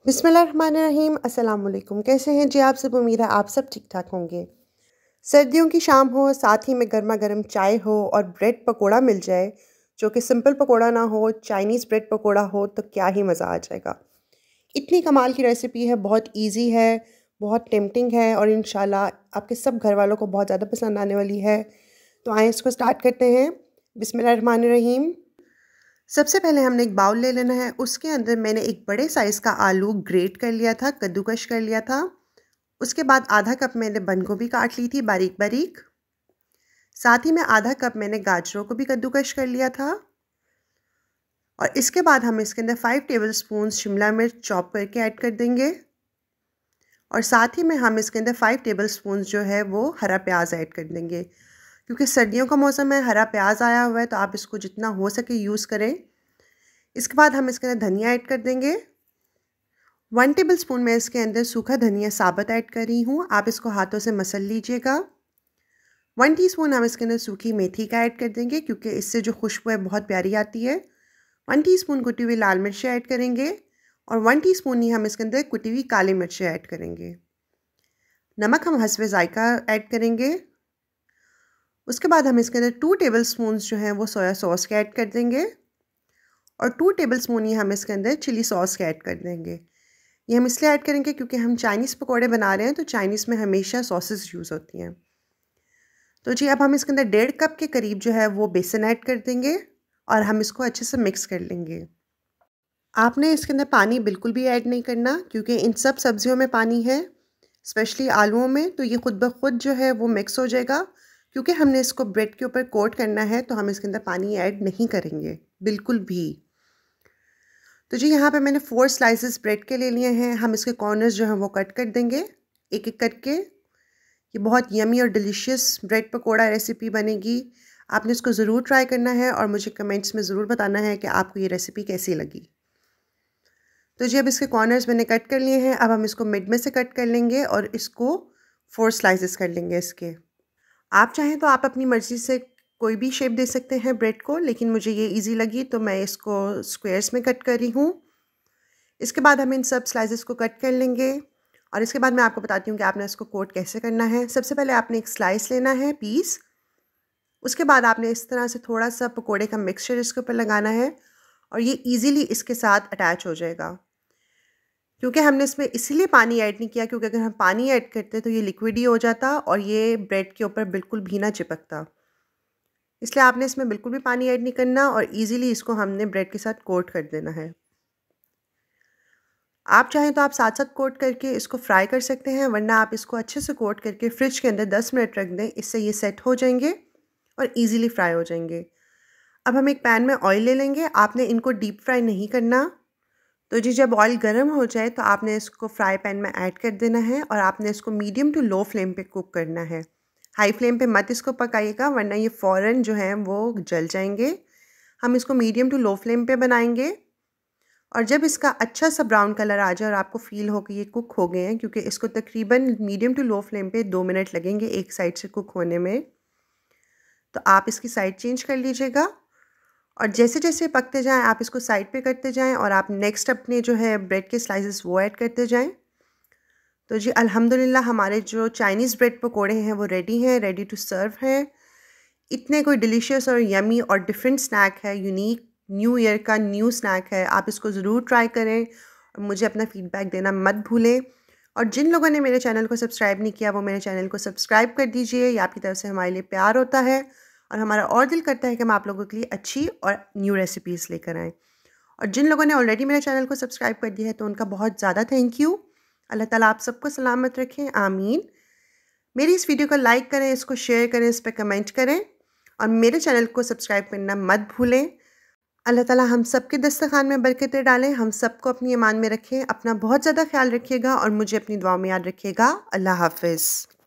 बिस्मिल्लाहिर्रहमानिर्रहीम। अस्सलाम वालेकुम। कैसे हैं जी आप सब? उम्मीद है आप सब ठीक ठाक होंगे। सर्दियों की शाम हो, साथ ही में गर्मा गर्म चाय हो और ब्रेड पकोड़ा मिल जाए, जो कि सिंपल पकोड़ा ना हो, चाइनीज़ ब्रेड पकोड़ा हो, तो क्या ही मज़ा आ जाएगा। इतनी कमाल की रेसिपी है, बहुत ईजी है, बहुत टेम्पटिंग है और इंशाल्लाह आपके सब घर वालों को बहुत ज़्यादा पसंद आने वाली है। तो आए इसको स्टार्ट करते हैं। बिस्मिल्लाहिर्रहमानिर्रहीम। सबसे पहले हमने एक बाउल ले लेना है। उसके अंदर मैंने एक बड़े साइज़ का आलू ग्रेट कर लिया था, कद्दूकश कर लिया था। उसके बाद आधा कप मैंने बंद गोभी काट ली थी बारीक बारीक। साथ ही में आधा कप मैंने गाजरों को भी कद्दूकश कर लिया था। और इसके बाद हम इसके अंदर 5 टेबलस्पून शिमला मिर्च चॉप करके ऐड कर देंगे। और साथ ही में हम इसके अंदर 5 टेबलस्पून जो है वो हरा प्याज ऐड कर देंगे। क्योंकि सर्दियों का मौसम है, हरा प्याज आया हुआ है, तो आप इसको जितना हो सके यूज़ करें। इसके बाद हम इसके अंदर धनिया ऐड कर देंगे। 1 टेबलस्पून मैं इसके अंदर सूखा धनिया साबुत ऐड कर रही हूँ, आप इसको हाथों से मसल लीजिएगा। 1 टीस्पून हम इसके अंदर सूखी मेथी का ऐड कर देंगे, क्योंकि इससे जो खुशबू है बहुत प्यारी आती है। 1 टीस्पून कुटी हुई लाल मिर्चें ऐड करेंगे और 1 टीस्पून ही हम इसके अंदर कुटी हुई काली मिर्चें ऐड करेंगे। नमक हम हस्बे जायका ऐड करेंगे। उसके बाद हम इसके अंदर 2 टेबलस्पून जो हैं वो सोया सॉस के ऐड कर देंगे और 2 टेबलस्पून ही हम इसके अंदर चिली सॉस के ऐड कर देंगे। ये हम इसलिए ऐड करेंगे क्योंकि हम चाइनीज़ पकौड़े बना रहे हैं, तो चाइनीज़ में हमेशा सॉसेस यूज़ होती हैं। तो जी अब हम इसके अंदर 1.5 कप के करीब जो है वो बेसन ऐड कर देंगे और हम इसको अच्छे से मिक्स कर लेंगे। आपने इसके अंदर पानी बिल्कुल भी ऐड नहीं करना, क्योंकि इन सब सब्जियों में पानी है, स्पेशली आलूओं में, तो ये खुद ब खुद जो है वो मिक्स हो जाएगा। क्योंकि हमने इसको ब्रेड के ऊपर कोट करना है, तो हम इसके अंदर पानी ऐड नहीं करेंगे बिल्कुल भी। तो जी यहाँ पे मैंने 4 स्लाइसेस ब्रेड के ले लिए हैं। हम इसके कॉर्नर्स जो हैं वो कट कर देंगे एक एक करके। ये बहुत यमी और डिलीशियस ब्रेड पकोड़ा रेसिपी बनेगी। आपने इसको ज़रूर ट्राई करना है और मुझे कमेंट्स में ज़रूर बताना है कि आपको ये रेसिपी कैसी लगी। तो जी अब इसके कॉर्नर्स मैंने कट कर लिए हैं। अब हम इसको मिड में से कट कर लेंगे और इसको 4 स्लाइसेस कर लेंगे इसके। आप चाहें तो आप अपनी मर्ज़ी से कोई भी शेप दे सकते हैं ब्रेड को, लेकिन मुझे ये इजी लगी तो मैं इसको स्क्वायर्स में कट कर रही हूँ। इसके बाद हम इन सब स्लाइसेस को कट कर लेंगे और इसके बाद मैं आपको बताती हूँ कि आपने इसको कोट कैसे करना है। सबसे पहले आपने एक स्लाइस लेना है, पीस। उसके बाद आपने इस तरह से थोड़ा सा पकोड़े का मिक्सचर इसके ऊपर लगाना है और ये ईज़िली इसके साथ अटैच हो जाएगा। क्योंकि हमने इसमें इसीलिए पानी ऐड नहीं किया, क्योंकि अगर हम पानी ऐड करते तो ये लिक्विड ही हो जाता और ये ब्रेड के ऊपर बिल्कुल भी ना चिपकता। इसलिए आपने इसमें बिल्कुल भी पानी ऐड नहीं करना और ईज़िली इसको हमने ब्रेड के साथ कोट कर देना है। आप चाहें तो आप साथ साथ कोट करके इसको फ्राई कर सकते हैं, वरना आप इसको अच्छे से कोट करके फ्रिज के अंदर 10 मिनट रख दें। इससे ये सेट हो जाएंगे और ईज़िली फ्राई हो जाएंगे। अब हम एक पैन में ऑयल ले लेंगे। आपने इनको डीप फ्राई नहीं करना। तो जी जब ऑयल गर्म हो जाए तो आपने इसको फ्राई पैन में ऐड कर देना है और आपने इसको मीडियम टू लो फ्लेम पे कुक करना है। हाई फ्लेम पे मत इसको पकाइएगा, वरना ये फ़ौरन जो है वो जल जाएंगे। हम इसको मीडियम टू लो फ्लेम पे बनाएंगे और जब इसका अच्छा सा ब्राउन कलर आ जाए और आपको फ़ील हो कि ये कुक हो गए हैं, क्योंकि इसको तकरीबन मीडियम टू लो फ्लेम पे 2 मिनट लगेंगे एक साइड से कुक होने में, तो आप इसकी साइड चेंज कर लीजिएगा। और जैसे जैसे पकते जाएं आप इसको साइड पे करते जाएं और आप नेक्स्ट अपने जो है ब्रेड के स्लाइसेस वो ऐड करते जाएं। तो जी अल्हम्दुलिल्लाह हमारे जो चाइनीज़ ब्रेड पकोड़े हैं वो रेडी हैं, रेडी टू सर्व हैं। इतने कोई डिलीशियस और यमी और डिफरेंट स्नैक है, यूनिक न्यू ईयर का न्यू स्नैक है। आप इसको ज़रूर ट्राई करें और मुझे अपना फ़ीडबैक देना मत भूलें। और जिन लोगों ने मेरे चैनल को सब्सक्राइब नहीं किया, वो मेरे चैनल को सब्सक्राइब कर दीजिए। ये आपकी तरफ से हमारे लिए प्यार होता है और हमारा और दिल करता है कि हम आप लोगों के लिए अच्छी और न्यू रेसिपीज़ लेकर आएँ। और जिन लोगों ने ऑलरेडी मेरे चैनल को सब्सक्राइब कर दिया है, तो उनका बहुत ज़्यादा थैंक यू। अल्लाह ताला आप सबको सलामत रखें, आमीन। मेरी इस वीडियो को लाइक करें, इसको शेयर करें, इस पर कमेंट करें और मेरे चैनल को सब्सक्राइब करना मत भूलें। अल्लाह ताला हम सब के दस्तरखान में बरकतें डालें, हम सबको अपनी ईमान में रखें। अपना बहुत ज़्यादा ख्याल रखिएगा और मुझे अपनी दुआ में याद रखिएगा। अल्लाह हाफ़िज़।